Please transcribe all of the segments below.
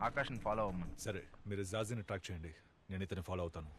ఆకాష్ని follow అవ్వమని. సరే, మీరు జాజీని ట్రాక్ చేయండి, నేను ఇతన్ని ఫాలో అవుతాను.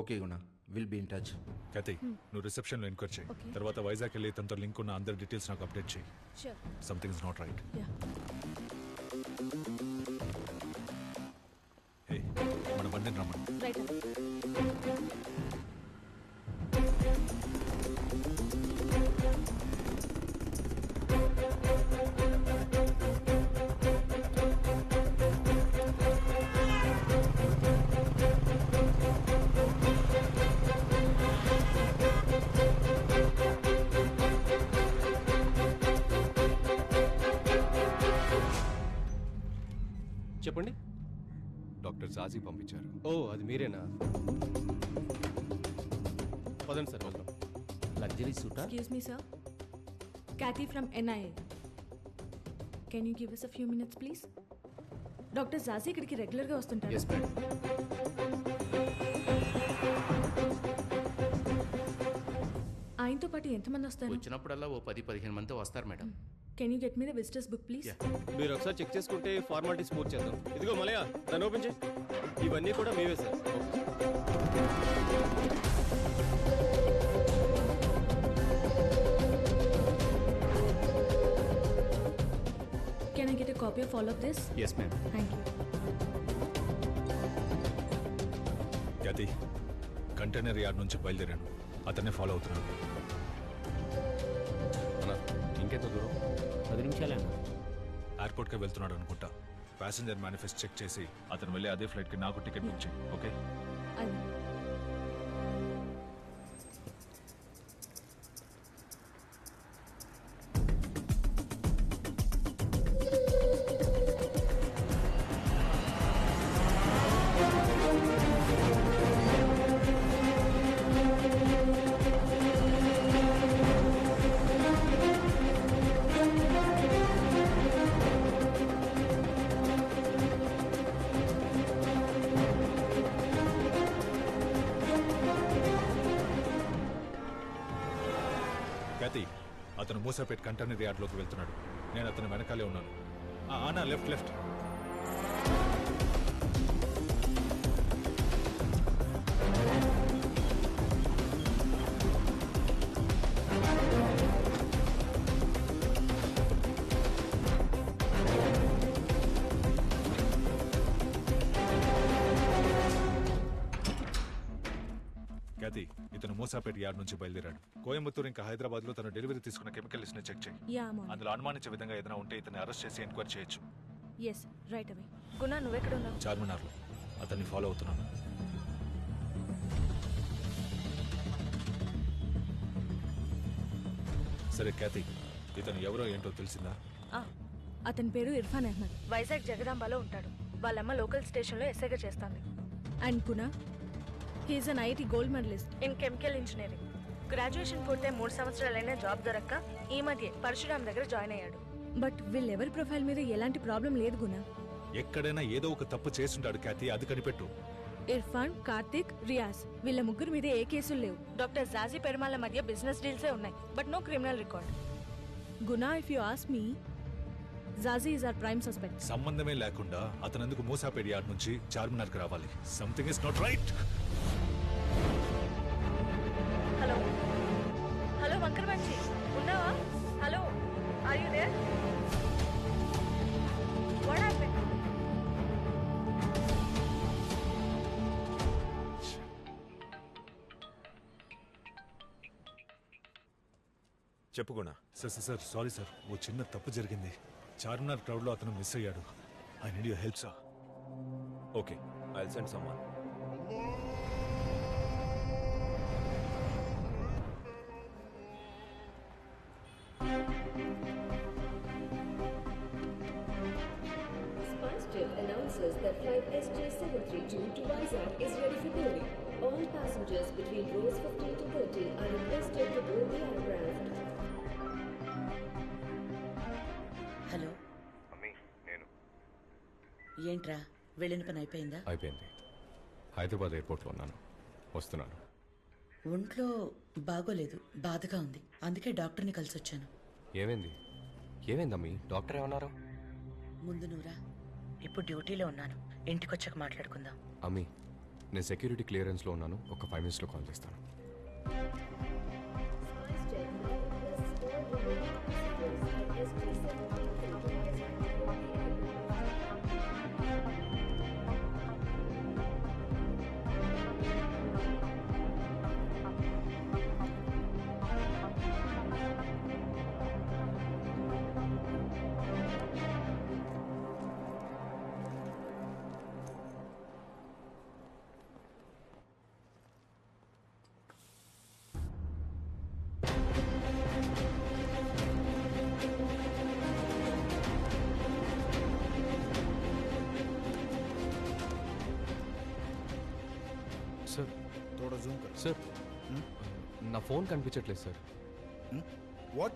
Okay Guna, will be in touch. కతి, నువ్వు రిసెప్షన్లో ఎంక్వైరీ చేయి. తర్వాత వైజాగ్ వెళ్ళి తనతో లింక్ ఉన్న అందరి డీటెయిల్స్ నాకు అప్డేట్ చేయి. Something is not right. Hey, మన బండిని రమ్మని. చెప్పండి. డాక్టర్ జాజీ పంపించారు. ఓ, అది మీరేనా? పదండి సార్, వెళ్దాం. Luxury సూటా? Excuse me, sir. Kathy from NIA. Can you give us a few minutes, please? Doctor Jaji ఇక్కడికి రెగ్యులర్గా వస్తుంటారు. Yes madam. ఆయనతో పాటు ఎంతమంది వస్తారు? వచ్చినప్పుడల్లా ఓ 10-15 మంది వస్తారు madam. Can you get me the visitors book please? మీరు ఒకసారి చెక్ చేసుకుంటే ఫార్మాలిటీస్ పూర్తి చేద్దాం. ఇదిగో మలయ, దాన్ని ఓపెన్ చేయి. ఇవన్నీ కూడా మీవే sir. Can I get a copy of all of this? Yes madam. Thank you. Kathi, container yard నుంచి బయలుదేరాను, అతన్నే ఫాలో అవుతున్నాను. ఇంకెంత దూరం? 10 నిమిషాలేనా? ఎయిర్పోర్ట్కి వెళ్తున్నాడు అనుకుంటా. ప్యాసింజర్ మేనిఫెస్ట్ చెక్ చేసి అతను వెళ్ళి అదే ఫ్లైట్కి నాకు టికెట్ బుక్ చేయి. ఓకే? అది కతి, అతను మూసాపేట్ కంటైనర్ యార్డ్లోకి వెళ్తున్నాడు. నేను అతను వెనకాలే ఉన్నాను. ఆనా, లెఫ్ట్ లెఫ్ట్. కతి, ఇతను మూసాపేట్ యార్డ్ నుంచి బయలుదేరాడు. కోయంబత్తూరు ఇంకా హైదరాబాద్ లో తన డెలివరీ తీసుకున్న కెమికల్ లిస్ట్ ని చెక్ చేయి. Yeah ma'am. అందులో అనుమానించే విధంగా ఏదైనా ఉంటే ఇతన్ని అరెస్ట్ చేసి ఎంక్వైరీ చేయొచ్చు. Yes, right away. గుణ, నువ్వెక్కడ ఉన్నావు? చార్మినార్లో. అతన్ని ఫాలో అవుతున్నాను. సరే క్యాతి, ఇతను ఎవరో ఏంటో తెలిసిందా? అతని పేరు ఇర్ఫాన్ అహ్మద్. వైజాగ్ జగదాంబలో ఉంటాడు. వాళ్ళమ్మ లోకల్ స్టేషన్లో ఎస్ఐగా చేస్తాంది. And Guna, he is an IIT gold medalist in chemical engineering. Graduation పూర్తయి 3 సంవత్సరాలైనా జాబ్ దొరక్క ఈ మధ్య పరశురామ్ దగ్గర జాయిన్ అయ్యాడు. బట్ వీళ్ళెవరి ప్రొఫైల్ మీద ఎలాంటి ప్రాబ్లం లేదు గుణ. ఎక్కడైనా ఏదో ఒక తప్పు చేస్తుంటాడు క్యాతి, అది కనిపెట్టు. ఇర్ఫాన్, కార్తిక్, రియాజ్ వీళ్ళ ముగ్గురు మీద ఏ కేసులు లేవు. డాక్టర్ జాజీ పెరుమాళ్ళ మధ్య బిజినెస్ డీల్సే ఉన్నాయి, but no criminal record. Guna, if you ask me, Jaji is our prime suspect. సంబంధమే లేకుండా అతనందుకు మూసాపేట్ యార్డ్ నుంచి చార్మినార్కి రావాలి. Something is not right. Hello hello వంకరమంచి, ఉన్నావా? Hello, are you there? What happened? చెప్పు గుణ. సార్ సారీ సార్, ఓ చిన్న తప్పు జరిగింది. చార్మినార్ క్రౌడ్లో అతను మిస్ అయ్యాడు. I need your help sir. Okay, I will send someone. SpiceJet announces that flight SJ732 to Vizag is ready for boarding. All passengers between rows 15 to 30 are requested to board the aircraft. Hello, నేను ఏంట్రా వెళ్ళిన పని అయిపోయిందా? అయిపోయింది. హైదరాబాద్ ఎయిర్పోర్ట్లో ఉన్నాను, వస్తున్నాను. ఒంట్లో బాగోలేదు, బాధగా ఉంది, అందుకే డాక్టర్ని కలిసి వచ్చాను. ఏమైంది? ఏమైందమ్మీ? డాక్టర్ ఏమన్నారు? ముందు నువ్వురా. ఇప్పుడు డ్యూటీలో ఉన్నాను. ఇంటికి వచ్చాక మాట్లాడుకుందాం. అమ్మి, నేను సెక్యూరిటీ క్లియరెన్స్లో ఉన్నాను. ఒక 5 minutesలో కాల్ చేస్తాను. సార్ थोड़ा जूम कर సార్ నా ఫోన్ కనిపించట్లేదు sir. What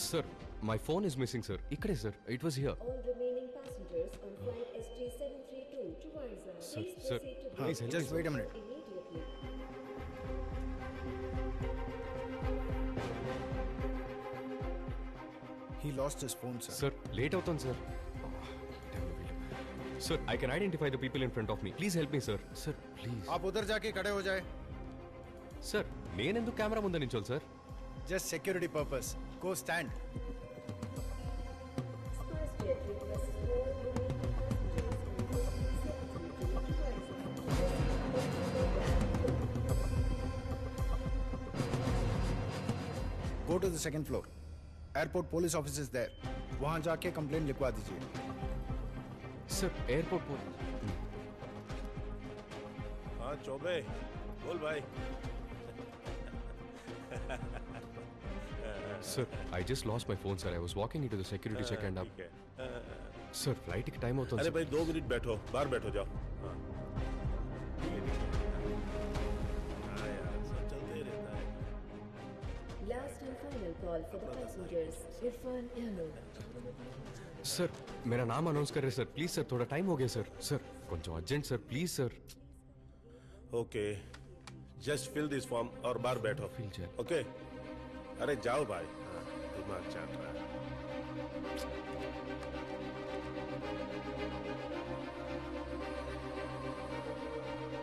sir my phone is missing sir. ఇక్కడే sir, it was here. All remaining passengers on flight SG732 to Vizag, Sir, please sir, proceed to please help me, just sir. wait a minute. immediately. he lost his phone sir sir late అవుతుంది sir. Sir I can identify the people in front of me. Please help me sir. Sir please. आप उधर जाके खड़े हो जाए sir నేనెందుకు camera ముందు నించోవాలి sir? just security purpose go stand SpiceJet requests all remaining passengers on SG732 to Vizag. go to the second floor airport police office is there वहां जाके कंप्लेंट लिखवा दीजिए సార్ ఎయిర్పోర్ట్ పోలీస్. हाँ चौबे बोल भाई. Sir I just lost my phone sir. I was walking into the security check and up. ठीक है. Sir ఫ్లైట్కి time అవుతుంది अरे సార్. भाई 2 मिनट बैठो, बाहर बैठो जाओ. हाँ यार सब चलते रहता है. Last and final call for the passengers. Irfan Ahmed. Sir मेरा नाम अनाउंस कर रहे सर. प्लीज सर थोड़ा टाइम हो गया सर. सर కొంచెం urgent sir please sir. Okay just fill this form और बाहर बैठो. Fill jail. ओके अरे जाओ भाई. हाँ, दिमाग चाट रहा है.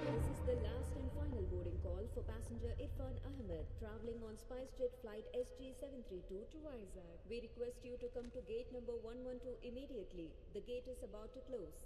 This is the last and final boarding call for passenger Irfan Ahmed traveling on SpiceJet flight SG732 to Vizag. We request you to come to gate number 112 immediately. The gate is about to close.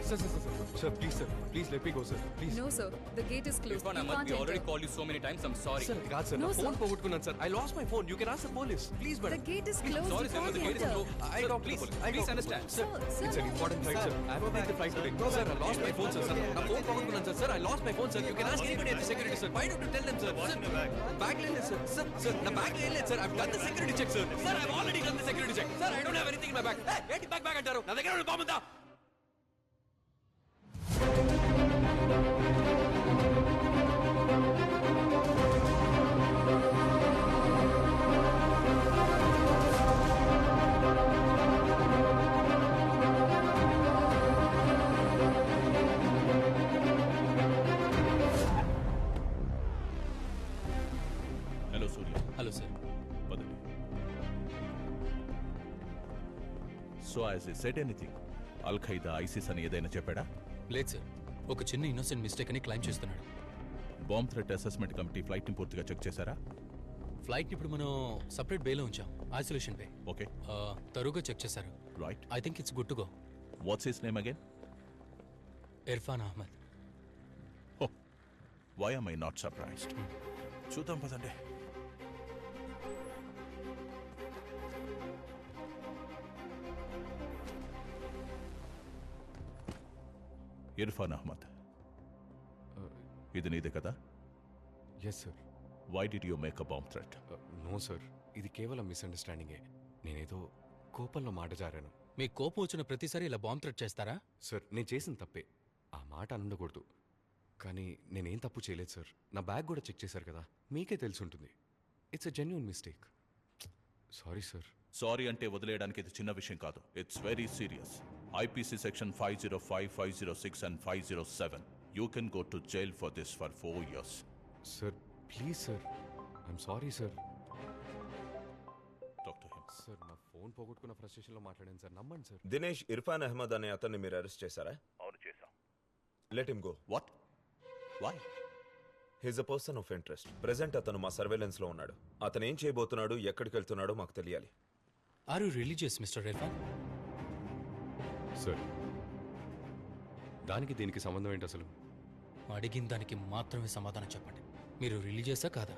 Sir sir sir sir please sir please let me go sir please. No, sir. The gate is closed. Irfan You Ahmed, can't we already enter. called you so many times. I'm sorry. Sir కాదు sir No, నా sir. Phone పోగొట్టుకున్నాను sir. I last my phone. You can ask the police please The madam. gate is closed. Sorry, You sir, but can't the gate is enter. closed. I Sir, talk to please, the police. I please talk to the understand. police. Sir, Sir, it's an no. important flight, sir. I have to take the flight today. Sir, I lost my phone, sir. Sir, నా phone పోగొట్టుకున్నాను sir. Sir, I lost my phone, sir. You can ask anybody at the security, sir. Why don't you tell them, sir? Sir, bag లేదు, sir. Sir, నా bag లేదు, sir. I've done the security check, sir. Sir, I've already done the security check. Sir, I don't have anything in my bag. Hey, ఏంటి bag అంటారు? నా దగ్గర ఉన్న bomb ఉందా? Hello Surya, hello sir. పదండి. So as a said anything, al Qaeda ISIS అని ఏదైనా చెప్పాడా? లేదు సార్, ఒక చిన్న ఇన్నోసెంట్ మిస్టేక్ అని క్లైమ్ చేస్తున్నాడు. బాంబ్ థ్రెట్ అసెస్మెంట్ కమిటీ ఫ్లైట్ని పూర్తిగా చెక్ చేశారా? ఫ్లైట్ ఇప్పుడు మనం సపరేట్ బేలో ఉంచాం, ఐసోలేషన్ బే. ఓకే, తరువుగా చెక్ చేశారు. Right. I think it's good to go. What's his name again? Irfan Ahmed. హో, why am I not surprised? చూద్దాం పదండి. ఇర్ఫాన్ అహ్మద్, ఇది నీదే కదా? Yes sir. Why did you make a bomb threat? No sir, ఇది కేవలం మిస్అండర్స్టాండింగే. నేనేదో కోపంలో మాట జారాను. మీకు కోపం వచ్చిన ప్రతిసారి ఇలా బాంబ్ థ్రెట్ చేస్తారా? సార్ నేను చేసిన తప్పే, ఆ మాట అనకూడదు. కానీ నేనేం తప్పు చేయలేదు సార్. నా బ్యాగ్ కూడా చెక్ చేశారు కదా, మీకే తెలిసి ఉంటుంది. It's a genuine mistake. Sorry sir. Sorry అంటే వదిలేయడానికి ఇది చిన్న విషయం కాదు. It's very serious. IPC section 505, 506 and 507. You can go to jail for this for 4 years. Sir please sir I'm sorry sir. Talk to him. Sir నా phone పోగొట్టుకున్న ఫ్రస్ట్రేషన్లో మాట్లాడాను sir, నమ్మండి సార్. దినేష్ ఇర్ఫాన్ అహ్మద్ అనే అతన్ని మీరు అరెస్ట్ చేశారా? అవును చేశాం. Let him go. What? Why? He's a person of interest. Present అతను మా సర్వేలెన్స్ లో ఉన్నాడు. అతను ఏం చేయబోతున్నాడు, ఎక్కడికి వెళ్తున్నాడో మాకు తెలియాలి. Are you religious mister Irfan? Sir దానికి దీనికి సంబంధం ఏంటి అసలు? అడిగిన దానికి మాత్రమే సమాధానం చెప్పండి. మీరు రిలీజియసా కాదా?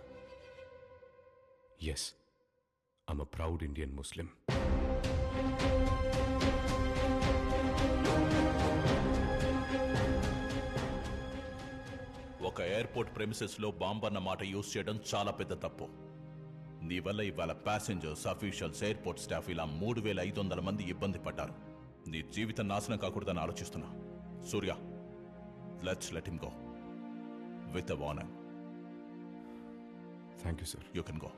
Yes, I'm a proud Indian Muslim. ఒక ఎయిర్పోర్ట్ ప్రెమిసెస్ లో బాంబ్ అన్న మాట యూజ్ చేయడం చాలా పెద్ద తప్పు. నీ వల్ల ఇవాళ ప్యాసింజర్స్, అఫీషియల్స్, ఎయిర్పోర్ట్ స్టాఫ్ ఇలా 3,500 మంది ఇబ్బంది పడ్డారు. నీ జీవితం నాశనం కాకూడదని ఆలోచిస్తున్నా. Surya, let's let him go with a warning. Thank you sir. You can go.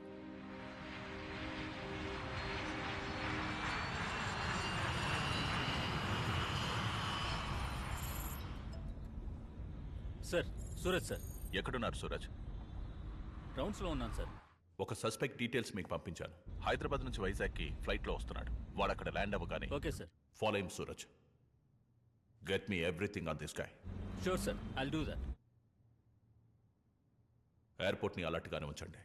Sir, Suraj sir. ఎక్కడున్నారు సూరజ్? రౌండ్స్లో ఉన్నాను సార్. ఒక సస్పెక్ట్ డీటెయిల్స్ మీకు పంపించాను. హైదరాబాద్ నుంచి వైజాగ్కి ఫ్లైట్లో వస్తున్నాడు. వాడు అక్కడ ల్యాండ్ అవ్వగానే okay sir. Follow him Suraj. Get me everything on this guy. Sure sir, I'll do that. ఎయిర్పోర్ట్ని అలర్ట్గానే ఉంచండి.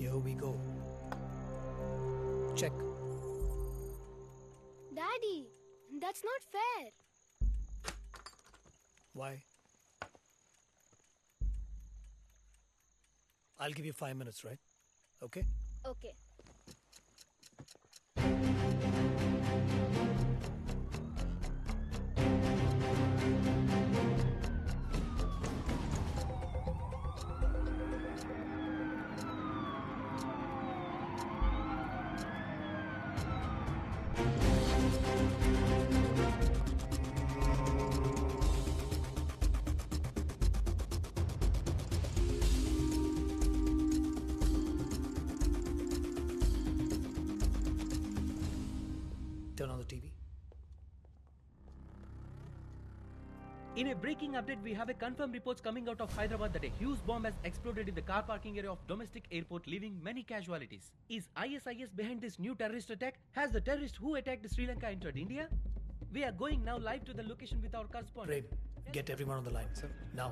Here we go. Check. Daddy, that's not fair. Why? I'll give you 5 minutes, right? Okay? Okay. Turn on the TV. In a breaking update, we have a confirmed reports coming out of Hyderabad that a huge bomb has exploded in the car parking area of domestic airport, leaving many casualties. Is ISIS behind this new terrorist attack? Has the terrorist who attacked Sri Lanka entered India? We are going now live to the location with our correspondent. Prem, get everyone on the line, sir. Now.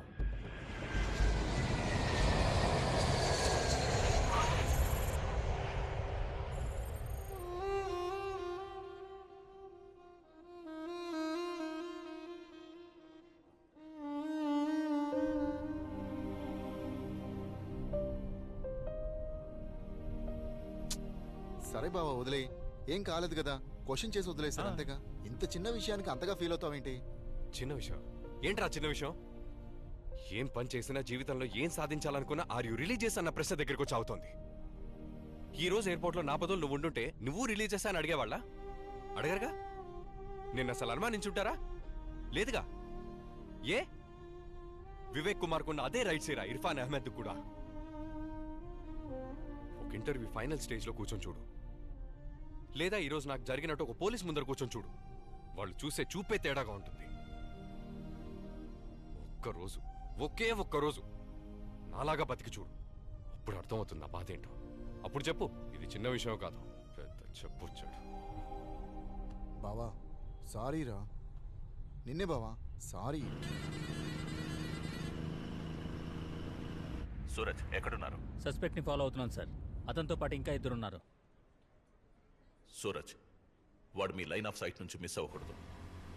సరే బావా, వదిలేయి. ఏం కాలేదు కదా, question చేసి వదిలేసారు అంతేగా. ఇంత చిన్న విషయానికి అంతగా ఫీల్ అవుతావేంటి? చిన్న విషయం ఏంట్రా? చిన్న విషయం ఏం పని చేసినా జీవితంలో ఏం సాధించాలనుకున్నా ఆర్ యు రిలీజియస్ అన్న ప్రశ్న దగ్గరికి వచ్చి అవుతోంది. ఈ రోజు ఎయిర్పోర్ట్లో నా బదులు నువ్వు ఉండుంటే నువ్వు రిలీజియస్ అని అడిగేవాళ్ళ? అడగరుగా. నిన్ను అసలు అనుమానించుంటారా? లేదుగా. ఏ వివేక్ కుమార్ కున్న అదే రైట్స్ ఏరా ఇర్ఫాన్ అహ్మద్ కూడా. ఒక ఇంటర్వ్యూ ఫైనల్ స్టేజ్లో కూర్చొని చూడు, లేదా ఈరోజు నాకు జరిగినట్టు ఒక పోలీస్ ముందర కూర్చొని చూడు. వాళ్ళు చూసే చూపే తేడాగా ఉంటుంది. ఒక్కరోజు, ఒకే ఒక్కరోజు నాలాగా బతికి చూడు, అప్పుడు అర్థమవుతుంది నా బాధ ఏంటో. అప్పుడు చెప్పు ఇది చిన్న విషయం కాదు, పెద్ద చెప్పొచ్చాడు. బావా సారీ రా. నిన్నే బావా, సారీ. సూరజ్ ఎక్కడున్నారు? సస్పెక్ట్ ని ఫాలో అవుతున్నాను సార్. అతనితో పాటు ఇంకా 2 ఉన్నారు. సూరజ్, వాడు మీ లైన్ ఆఫ్ సైట్ నుంచి మిస్ అవ్వకూడదు.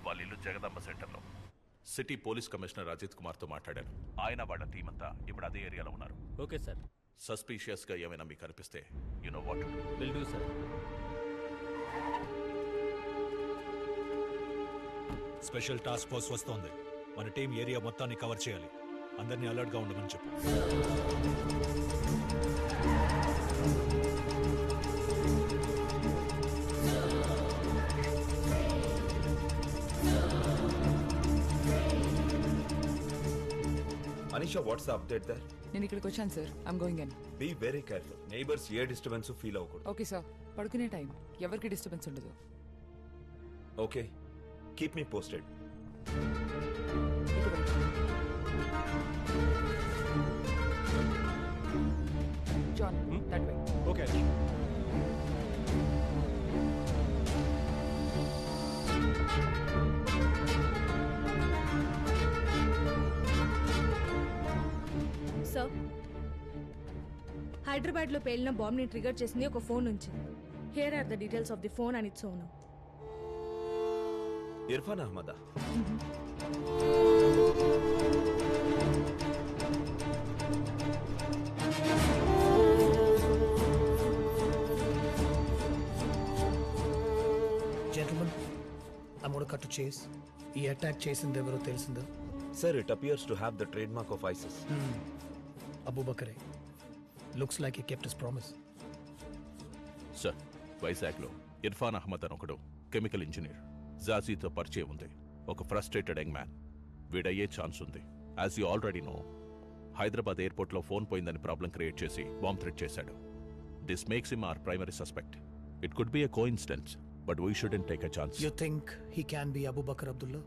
వాళ్ళ ఇల్లు జగదాంబ సెంటర్లో. సిటీ పోలీస్ కమిషనర్ అజిత్ కుమార్తో మాట్లాడాను. ఆయన వాళ్ళ టీం అంతా ఇప్పుడు అదే ఏరియాలో ఉన్నారు. Okay sir. సస్పీషియస్గా ఏమైనా మీకు అనిపిస్తే you know what to do. Will do sir. Special task force వస్తోంది. మన టీం ఏరియా మొత్తాన్ని కవర్ చేయాలి. అందరినీ అలర్ట్గా ఉండమని చెప్పు. Anisha, what's the update there? నేను ఇక్కడికి వచ్చాను sir. I'm going in. Be very careful. Neighbors ఏ డిస్టర్బెన్స్ ఫీల్ అవ్వకూడదు. Okay sir. పడుకునే టైం, ఎవరికి డిస్టర్బెన్స్ ఉండదు. Okay, keep me posted. John, that way. Okay. Sir, హైదరాబాద్లో పేలిన బాంబ్ని ట్రిగర్ చేసింది ఒక ఫోన్ నుంచి. Here are the details of the phone and its owner. Irfan అహ్మదా? Gentlemen, I'm going to cut to chase. ఈ అటాక్ చేసింది ఎవరో తెలిసిందా? Sir, it appears to have the trademark of ISIS. Abu Bakare. Looks like he kept his promise. Sir, వైజాగ్లో ఇర్ఫాన్ అహ్మద్ అని ఒకడు chemical engineer. జాజీతో పరిచయం ఉంది. ఒక ఫ్రస్ట్రేటెడ్ యంగ్ మ్యాన్. వీడయ్యే ఛాన్స్ ఉంది. As you already know, Hyderabad ఎయిర్పోర్ట్లో ఫోన్ పోయిందని ప్రాబ్లం క్రియేట్ చేసి బాంబ్ థ్రెట్ చేశాడు. This makes him our primary suspect. It could be a coincidence, but we shouldn't take a chance. You think he can be Abu Bakr Abdullah?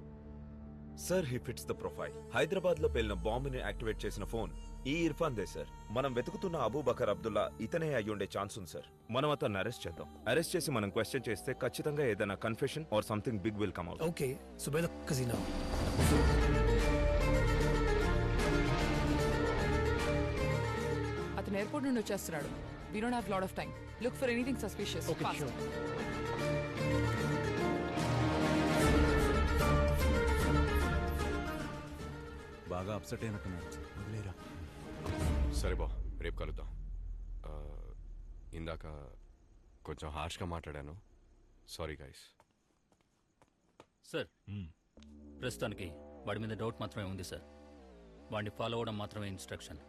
Sir, he fits the profile. Hyderabad లో పేలిన బాంబుని activate చేసిన phone ఈ Irfan they sir. మనం వెతుకుతున్న Abu Bakr Abdullah ఇతనే అయ్యుండే chance ఉంది sir. మనం అతన్ని arrest చేద్దాం. అరెస్ట్ చేసి మనం క్వశ్చన్ చేస్తే ఖచ్చితంగా ఏదైనా confession or something big will come out. Okay, so by the casino. అతను ఎయిర్పోర్ట్ నుండి వచ్చేస్తున్నాడు. We don't have lot of time. Look for anything suspicious. Okay, sure. బాగా అప్సెట్ అయినట్టున్నారు. వదిలేరా. సరే బా, రేపు కలుద్దాం. ఇందాక కొంచెం హార్ష్గా మాట్లాడాను. Sorry guys. సార్, ప్రస్తుతానికి వాడి మీద డౌట్ మాత్రమే ఉంది సార్. వాడిని ఫాలో అవ్వడం మాత్రమే instruction.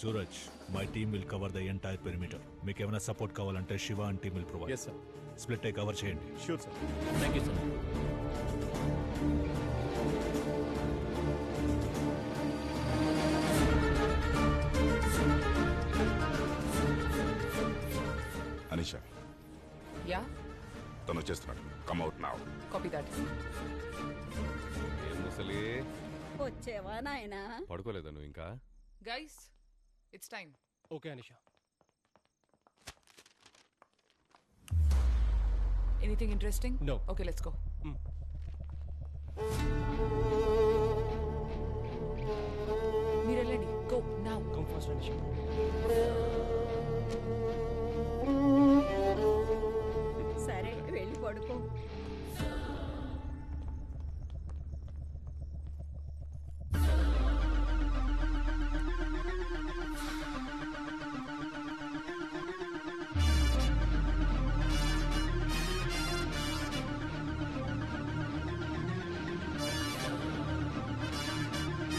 Suraj, my team will cover the entire perimeter. మీకు ఏమైనా సపోర్ట్ కావాలంటే Shiva and team will provide. Yes sir. Split అయి కవర్ చేయండి. Sure sir. Thank you sir. Anisha, yeah, తను వచ్చేస్తున్నాడు. Come out now. Copy that. ఏం ముసలి, వచ్చేవా నాయనా? పడుకోలేదా నువ్వు ఇంకా? Guys, it's time. Okay Anisha. Anything interesting? No. Okay, let's go. మీరు వెళ్ళండి. Go now. Come fast Anisha.